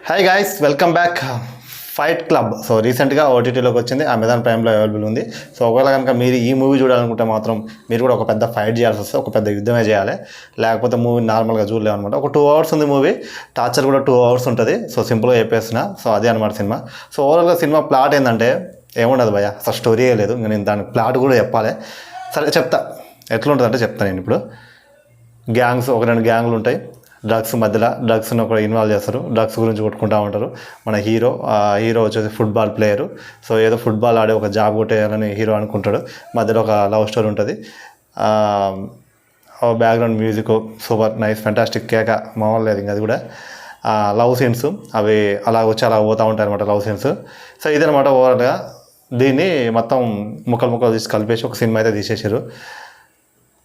Hi guys, welcome back. Fight club so రీసెంట్గా ఓటీటీలోకి వచ్చింది, Amazon ప్రైమ్లో available ఉంది. సో ఒకవేళ కనుక మీరు ఈ మూవీ చూడాలనుకుంటే మాత్రం మీరు కూడా ఒక పెద్ద ఫైట్ చేయాల్సి వస్తుంది, ఒక పెద్ద యుద్ధమే చేయాలి, లేకపోతే మూవీ నార్మల్గా చూడలేము అనమాట. ఒక 2 hours ఉంది మూవీ, టార్చర్ కూడా 2 hours ఉంటుంది. సో సింపుల్గా చెప్పేసిన, సో అదే అనమాట సినిమా. సో ఓవరాల్గా సినిమా ప్లాట్ ఏంటంటే ఏముండదు భయ్య, అసలు స్టోరీయే లేదు. నేను దానికి ప్లాట్ కూడా చెప్పాలి. సరే చెప్తా, ఎట్లుంటుందంటే చెప్తాను నేను ఇప్పుడు. గ్యాంగ్స్, ఒక 2 గ్యాంగ్లు ఉంటాయి. డ్రగ్స్ మధ్యలో డ్రగ్స్ని ఒక ఇన్వాల్వ్ చేస్తారు, డ్రగ్స్ గురించి కొట్టుకుంటూ ఉంటారు. మన హీరో వచ్చేసి ఫుట్బాల్ ప్లేయరు. సో ఏదో ఫుట్బాల్ ఆడే ఒక జాబ్ కొట్టేయాలని హీరో అనుకుంటాడు. మధ్యలో ఒక లవ్ స్టోరీ ఉంటుంది. Background music super nice fantastic, కేక మామూలు లేదు ఇంకా అది కూడా. లవ్ సీన్స్ అవి అలా వచ్చి అలా పోతూ ఉంటాయి అనమాట, లవ్ సీన్స్. సో ఇదనమాట ఓవరాల్గా. దీన్ని మొత్తం ముక్కలు తీసి కలిపేసి ఒక సినిమా అయితే తీసేసారు.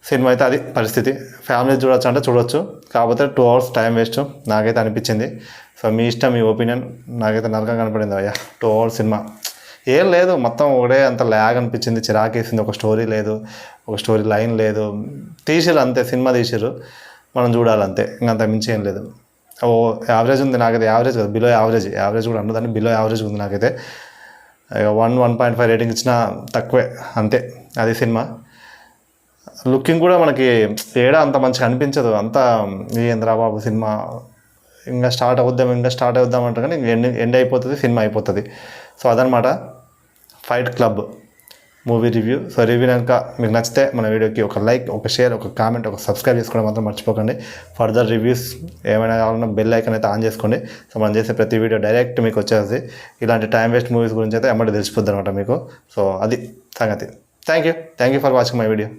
సినిమా అయితే అది పరిస్థితి. ఫ్యామిలీ చూడొచ్చు అంటే చూడొచ్చు, కాకపోతే 2 hours టైం వేస్ట్ నాకైతే అనిపించింది. సో మీ ఇష్టం, మీ ఒపీనియన్. నాకైతే నరకం కనపడింది అయ్యా 2 hours సినిమా. ఏం లేదు, మొత్తం ఒకటే అంత ల్యాగ్ అనిపించింది, చిరాకేసింది. ఒక స్టోరీ లేదు, ఒక స్టోరీ లైన్ లేదు. తీసిరు అంతే, సినిమా తీసిరు, మనం చూడాలంతే, ఇంకంత మించి ఏం లేదు. యావరేజ్ ఉంది నాకైతే. యావరేజ్ కదా, బిలో యావరేజ్. యావరేజ్ కూడా ఉండదని, బిలో యావరేజ్ ఉంది నాకైతే. 1.5 రేటింగ్ ఇచ్చినా తక్కువే, అంతే. అది సినిమా. లుకింగ్ కూడా మనకి ఏడా అంత మంచిగా అనిపించదు. అంతా ఏంద్రా బాబు సినిమా, ఇంకా స్టార్ట్ అవుద్దాం అంటారు కానీ ఎండ్ అయిపోతుంది, సినిమా అయిపోతుంది. సో అదనమాట fight club movie review. So review కనుక మీకు నచ్చితే మన వీడియోకి ఒక లైక్, ఒక షేర్, ఒక కామెంట్, ఒక సబ్స్క్రైబ్ చేసుకోవడం మాత్రం మర్చిపోకండి. ఫర్దర్ రివ్యూస్ ఏమైనా కావాలన్నా బెల్ ఐకాన్ అయితే ఆన్ చేసుకోండి. సో మనం చేసే ప్రతి వీడియో డైరెక్ట్ మీకు వచ్చేసి. ఇలాంటి టైం వేస్ట్ మూవీస్ గురించి అయితే ఎమ్మటి తెలిసిపోద్ది అనమాట మీకు. సో అది సంగతి. Thank you for watching my video.